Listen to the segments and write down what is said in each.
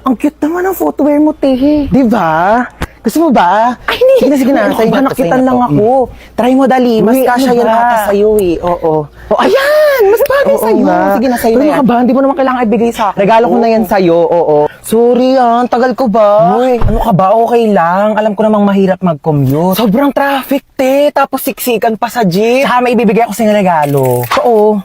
Ang cute naman ang footwear mo, te. Di ba? Gusto mo ba? Ay, hindi. Sige na. Sa'yo na nakitan lang ako. Try mo, dali. Mas Uy, kasya ano yan ba? ata sa'yo eh. Oo. Oh, ayan! Mas bagay Oo sa'yo. nga. Sige na, sa'yo Pero na yan. ka ba? Hindi mo naman kailangan ibigay sa akin. Regalo ko na yan sa'yo. Oo. Sorry tagal ko ba? Uy, ano ka ba? Okay lang. Alam ko namang mahirap mag-commute. Sobrang traffic, te. Tapos siksikan pa sa jeep. Saka may ibibigay ako sa regalo. Oo.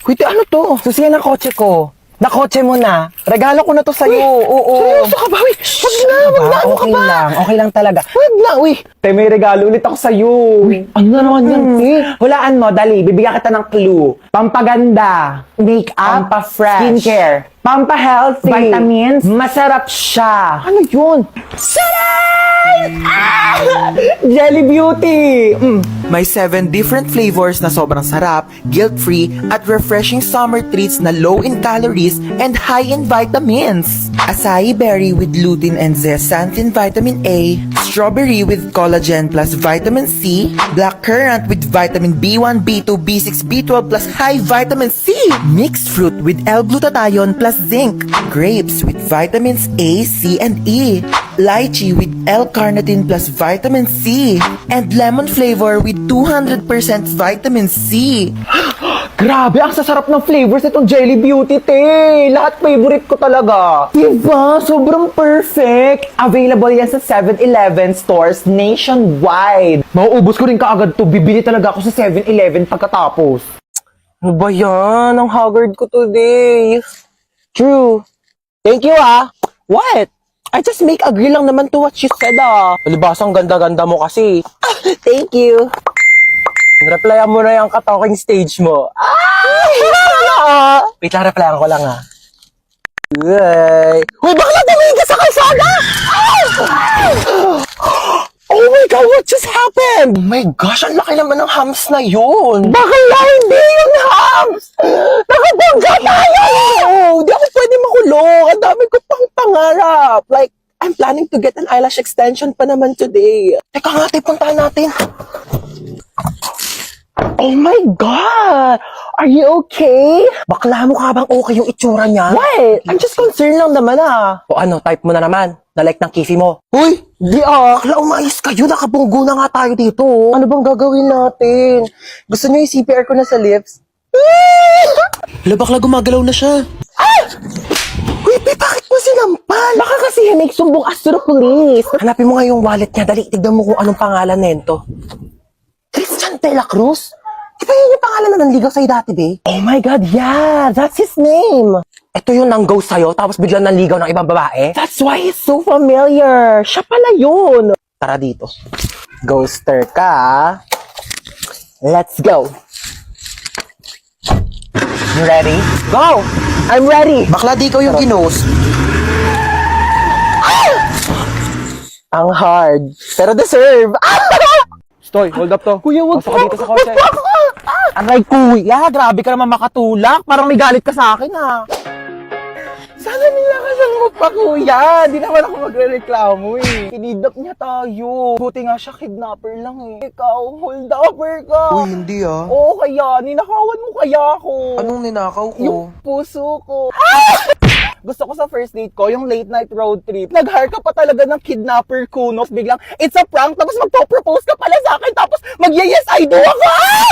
Uy, ano to? Susiyan ang kotse ko. Nakotse mo na. Regalo ko na to sa'yo. Oo. Seryoso ka ba? Uy, wag na, wag na. Ano ka Okay ba? lang. Okay lang talaga. Wag na, uy. Te, may regalo ulit ako sa'yo. Ano na naman yan, te? Hulaan mo, dali. Bibigyan kita ng clue. Pampaganda. Makeup, Pampa-fresh. skincare, Pampa-healthy. vitamins. Masarap siya. Ano yun? Jelly Beauty. May 7 different flavors na sobrang sarap, guilt-free, at refreshing summer treats na low in calories and high in vitamins. Acai berry with lutein and zeaxanthin vitamin A, strawberry with collagen plus vitamin C, black currant with vitamin B1, B2, B6, B12 plus high vitamin C, mixed fruit with L-glutathione plus zinc, grapes with vitamins A, C, and E, lychee with L-carnitine plus vitamin C, and lemon flavor with 200% vitamin C. Grabe, ang sasarap ng flavors nitong Jelly Beauty, te. Lahat favorite ko talaga. Diba? Sobrang perfect. Available yan sa 7-Eleven stores nationwide. Mauubos ko rin kaagad to. Bibili talaga ako sa 7-Eleven pagkatapos. Ano ba yan? Ang haggard ko today. True. Thank you, What? I just make agree lang naman to what she said, Palibasa, ang ganda-ganda mo kasi. Thank you. Replyan mo na yung ka-talking stage mo. Wait lang, replyan ko lang, Uy! Uy, bakla tumingin ka sa kalsada? Oh my God, what just happened? Oh my gosh, ang laki naman ng hams na yun. Bakla, hindi yun hams! Nakabangga tayo! Hindi ako pwede makulong. Ang dami ko pang pangarap. Like, I'm planning to get an eyelash extension pa naman today. Teka nga, puntahan natin. Oh my God! Are you okay? Bakla mo ka bang okay yung itsura niya? What? I'm just concerned lang naman, O ano, type mo na naman. Na-like ng kisi mo. Uy! Di Bakla, umayos kayo. Nakabunggo na nga tayo dito. Ano bang gagawin natin? Gusto niyo yung CPR ko na sa lips? Hala, bakla gumagalaw na siya. Uy, bakit mo sinampal? Baka kasi hinig sumbong Astro Police. Hanapin mo nga yung wallet niya. Dali, tignan mo kung anong pangalan nito. Christian de la Cruz? Di ba yun yung pangalan na nanligaw sa'yo dati, be? Oh my God, yeah! That's his name! Ito yung nang-go sa'yo, tapos biglang nanligaw ng ibang babae? That's why he's so familiar! Siya pala yun! Tara dito. Ghoster ka, Let's go! You ready? Go! I'm ready! Bakla, di ikaw yung ginost. Ang hard, pero deserve! Stoy, hold up to. Kuya, wag Pasok ka dito sa kotse. Aray, kuya, grabe ka naman makatulak. Parang may galit ka sa akin, Sana nilakasan mo pa, kuya. Di naman ako magre-reklamo, Kinidnap niya tayo. Buti nga siya, kidnapper lang, Ikaw, holdupper ka. Uy, hindi Oo, kaya. Ninakawan mo kaya ako. Anong ninakaw ko? Yung puso ko. Gusto ko sa first date ko, yung late night road trip. Nag-hire ka pa talaga ng kidnapper kunos. Biglang, it's a prank. Tapos magpo-propose ka pala sa akin. Tapos mag-yes, I do ako.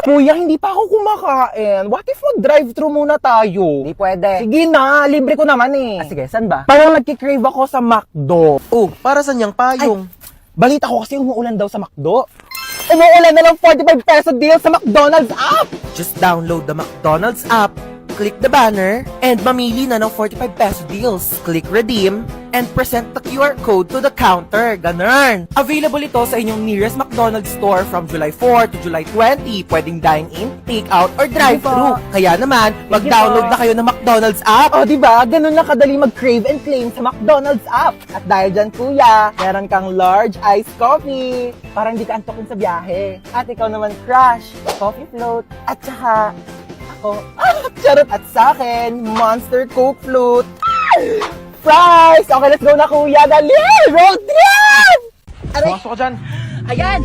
Kuya, hindi pa ako kumakain. What if mag-drive-thru muna tayo? Hindi pwede. Sige na, libre ko naman Sige, saan ba? Parang nagkikrave ako sa McDo. Oh, para saan yung payong? Balita ko kasi umuulan daw sa McDo. Umuulan na lang 45 peso deal sa McDonald's app. Just download the McDonald's app, click the banner, and mamili na ng 45 peso deals. Click redeem, and present the QR code to the counter. Ganun! Available ito sa inyong nearest McDonald's store from July 4 to July 20. Pwedeng dine-in, take-out, or drive-thru. Kaya naman, mag-download na kayo ng McDonald's app. O, diba? Ganun na kadali mag-crave and claim sa McDonald's app. At dahil dyan, kuya, meron kang large iced coffee. Parang di ka antokin sa biyahe. At ikaw naman, crush, coffee float, at saka, ako, charot. At sa akin, Monster Coke Float. Fries! Okay, let's go na, kuya. Dali! Road trip! Aray! Pasok ka dyan. Ayan!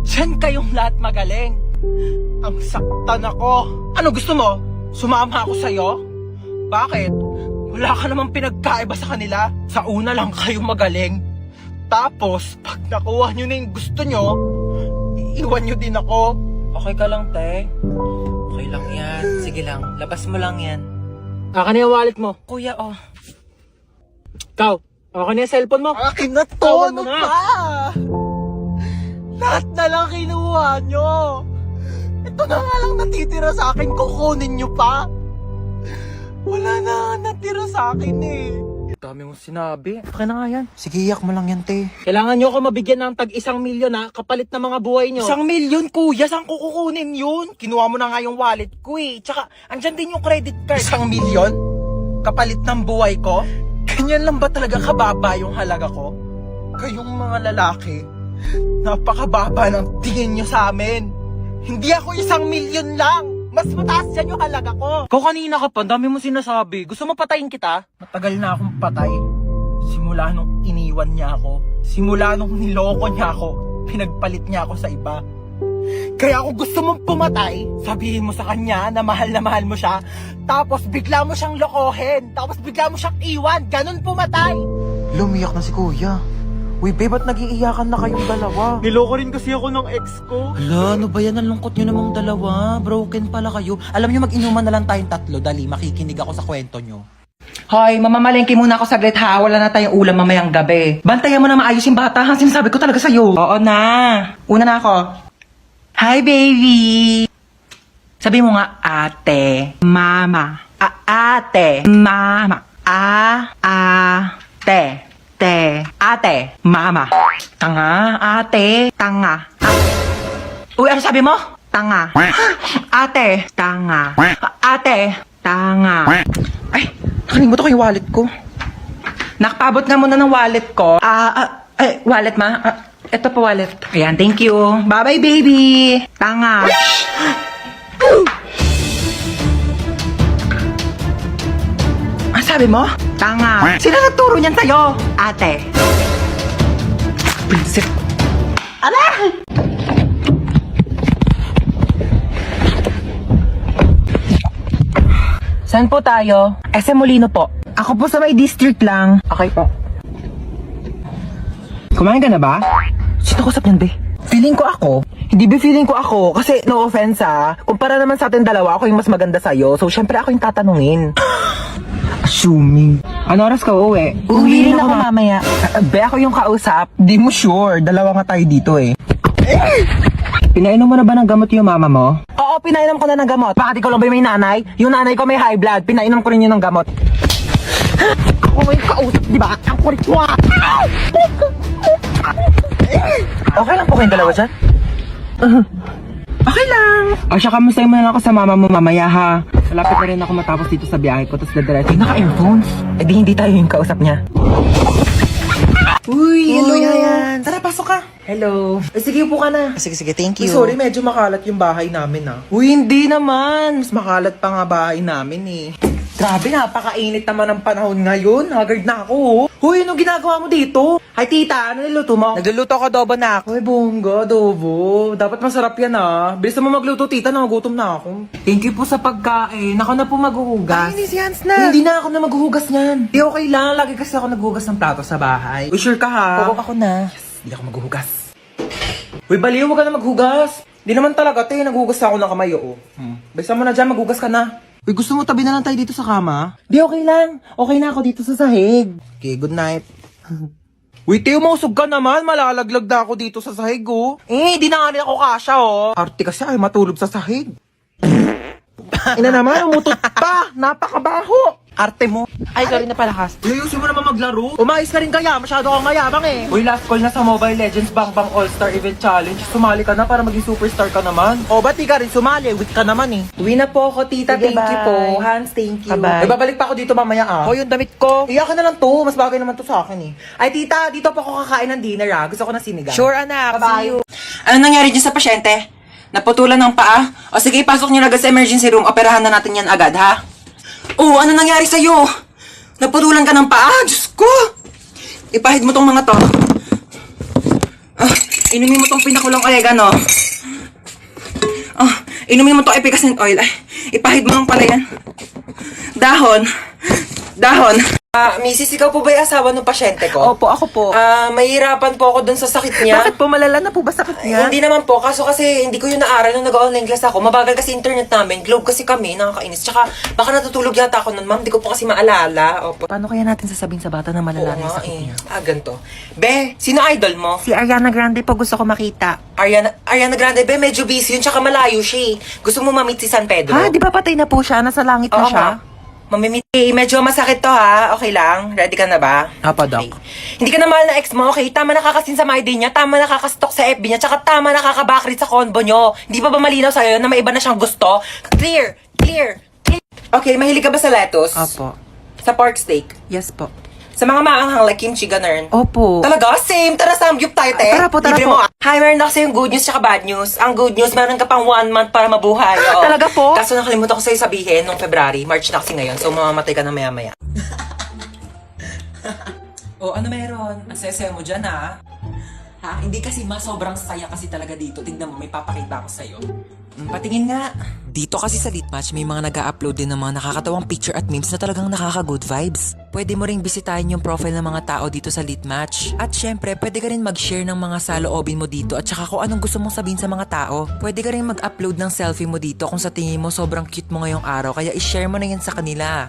Diyan kayong lahat magaling. Ang saktan ako. Ano gusto mo? Sumama ako sa'yo? Bakit? Wala ka namang pinagkaiba sa kanila. Sa una lang kayo magaling. Tapos, pag nakuha nyo na yung gusto nyo, iwan nyo din ako. Okay ka lang, te? Okay lang yan. Sige lang, labas mo lang yan. Akin na yung wallet mo. Kuya, oh. Ikaw, akin na yung cellphone mo. Akin na to! Tawan Ano mo na. ba? Lahat na lang kinuha nyo. Ito na nga lang natitira sa akin. Kukunin nyo pa. Wala na natira sa akin eh. Dami mong sinabi. Akin na nga yan. Sige, iyak mo lang yan, te. Kailangan nyo ako mabigyan ng tag 1 milyon ha, kapalit ng mga buhay nyo. 1 milyon, kuya? Saan ko kukunin yun? Kinuha mo na nga yung wallet ko eh. Tsaka, andyan din yung credit card. 1 milyon? Kapalit ng buhay ko? Ganyan lang ba talaga kababa yung halaga ko? Kayong mga lalaki, napakababa ng tingin nyo sa amin. Hindi ako 1 milyon lang. Mas mataas dyan yung halaga ko. Ikaw kanina ka pa, dami mo sinasabi. Gusto mo patayin kita? Matagal na akong patay. Simula nung iniwan niya ako. Simula nung niloko niya ako. Pinagpalit niya ako sa iba. Kaya kung gusto mong pumatay, sabihin mo sa kanya na mahal mo siya. Tapos bigla mo siyang lokohin. Tapos bigla mo siyang iwan. Ganon pumatay. Lumiyak na si kuya. Uy, babe, ba't nag-iiyakan na kayong dalawa? Niloko rin kasi ako ng ex ko. Hala, ano ba yan? Ang lungkot nyo namang dalawa. Broken pala kayo. Alam nyo, mag-inuman na lang tayong tatlo. Dali, makikinig ako sa kwento nyo. Hoy, mamamalengke muna ako saglit ha. Wala na tayong ulam mamayang gabi. Bantayan mo na maayos yung bata ha. Sinasabi ko talaga sa'yo. Oo na. Una na ako. Hi, baby. Sabi mo nga, ate, mama. Ate, mama. Ate. Ate, mama. Tanga, ate, tanga. Uy, ano sabi mo? Tanga. Ate, tanga. Ate, tanga. Ay, nakalimutan ko yung wallet ko. Nakapabot nga muna ng wallet ko. Wallet ma? Ito pa wallet. Ayan, thank you. Bye-bye, baby. Tanga. Ang sabi mo? Tanga. Sino nagturo niyan sa'yo? Ate. Prinsip. Ala! Saan po tayo? SM Molino po. Ako po sa may district lang. Okay po. Kumain ka na ba? Sino kusap niyan, be? Feeling ko ako. Hindi ba feeling ko ako? Kasi no offense kumpara naman sa atin dalawa, ako yung mas maganda sa'yo. So syempre ako yung tatanungin. Assuming. Ano oras ka uuwi? Uwi rin ako mamaya. Be, ako yung kausap. Di mo sure. Dalawa nga tayo dito eh. Pinainom mo na ba ng gamot yung mama mo? Oo, pinainom ko na ng gamot. Bakit ikaw lang ba yung may nanay? Yung nanay ko may high blood. Pinainom ko rin yun ng gamot. Ako may kausap, di ba? Ang kulit mo Okay lang po kayong dalawa dyan? Okay lang. O siya, kamustahin mo na lang ako sa mama mo mamaya ha. Malapit na rin ako matapos dito sa biyahe ko, tapos dadiretso. Naka-earphones? Eh di hindi tayo yung kausap niya. Uy, hello, Yayan. Tara, pasok ka. Hello. Sige, upo ka na. Sige, thank you. Sorry, medyo makalat yung bahay namin Uy, hindi naman. Mas makalat pa nga bahay namin eh. Grabe, napakainit naman ng panahon ngayon. Haggard na ako. Hoy, anong ginagawa mo dito? Hi, tita. Ano niluto mo? Nagluluto ko adobo na ako. Hoy, bongga, adobo. Dapat masarap yan Bilis mo magluto, tita. Nagugutom na ako. Thank you po sa pagkain. Ako na po maghuhugas. Ay, si Hans na. Hindi na ako na maghuhugas niyan. Di okay lang. Lagi kasi ako naghuhugas ng plato sa bahay. Uy, sure ka ha? Oo, ako na. Hindi ako maghuhugas. Uy, baliw, huwag ka na maghugas. Di naman talaga, naghuhugas ako ng kamay, oo. Bisa mo na dyan, maghugas ka na. Uy, gusto mo tabi na lang tayo dito sa kama? Di okay lang. Okay na ako dito sa sahig. Okay, good night. Uy, Teo, mausog ka naman. Malalaglag na ako dito sa sahig, oh. Di na nga rin ako kasha, Arte kasi ay matulog sa sahig. Ina naman, umutot pa. Napakabaho. Arte mo. Ay, sorry na palakas. Ayusin mo naman maglaro. Umayos ka rin kaya. Masyado kang mayabang eh. Uy, last call na sa Mobile Legends Bang Bang All-Star Event Challenge. Sumali ka na para maging superstar ka naman. O, ba't di ka rin sumali? Weak ka naman eh. Uwi na po ako, tita. Sige, thank you bye. po. Hans, thank you. Bye-bye. Ay, babalik pa ako dito mamaya O, yung damit ko. Iyakan na lang to. Mas bagay naman to sa akin eh. Ay, tita, dito po ako kakain ng dinner Gusto ko ng sinigang. Sure, anak. Bye-bye. See you. Ano nangyari dyan sa pasyente? Naputulan ng paa? O sige, pasok niyo na agad sa emergency room. Operahan na natin yan agad, ha? Oh, ano nangyari sa'yo? Naputulan ka ng paa? Diyos ko! Ipahid mo tong mga to. Inumin mo tong pinakulong oregano. Inumin mo tong efficacent oil. Ay, ipahid mo lang pala yan. Dahon. Dahon. Mrs. ikaw po ba yung asawa ng pasyente ko? Opo, ako po. Mahirapan po ako dun sa sakit niya. Bakit po malala na po ba sakit niya? Hindi naman po, kaso kasi hindi ko yun naaral nung nag-online class ako. Mabagal kasi internet namin, globe kasi kami, nakakainis. Tsaka baka natutulog yata ako nun, ma'am, hindi ko po kasi maalala. Opo. Paano kaya natin sasabihin sa bata na malala na yung sakit niya? Ganito. Be, sino idol mo? Si Ariana Grande po gusto ko makita. Ariana Grande, be, medyo busy yun, tsaka malayo siya eh. Gusto mo ma-meet si San Pedro? Ha? Di ba patay na po siya? Nasa langit na Oo siya? nga. Mamimit. Medyo masakit to ha. Okay lang? Ready ka na ba? Apo, Doc. Okay. Hindi ka na mahal na ex mo, okay? Tama nakakasin sa my day niya, tama nakakastalk sa FB niya, tsaka tama nakakabakrit sa convo nyo. Hindi pa ba malinaw sa'yo na may iba na siyang gusto? Clear! Clear! Clear! Okay, mahilig ka ba sa lettuce? Opo. Sa pork steak? Yes po. Sa mga maanghang like kimchi, ganun? Opo. Talaga? Same! Tara, samgyup tayo, te! Tara po, tara Libre po. mo. Hi, meron na kasi yung good news tsaka bad news. Ang good news, meron ka pang 1 month para mabuhay. Oo. Talaga po? Kaso nakalimutan ko sa'yo sabihin nung February, March na kasi ngayon, so mamamatay ka na maya-maya. Ano meron? Ang saya-saya mo dyan, ha? Ha? Hindi kasi sobrang saya kasi talaga dito. Tignan mo, may papakita ako sa'yo. Patingin nga. Dito kasi sa Litmatch, may mga nag-upload din ng mga nakakatawang picture at memes na talagang nakaka-good vibes. Pwede mo ring bisitahin yung profile ng mga tao dito sa Litmatch. At syempre, pwede ka rin mag-share ng mga saloobin mo dito at saka kung anong gusto mong sabihin sa mga tao. Pwede ka rin mag-upload ng selfie mo dito kung sa tingin mo sobrang cute mo ngayong araw, kaya i-share mo na yan sa kanila.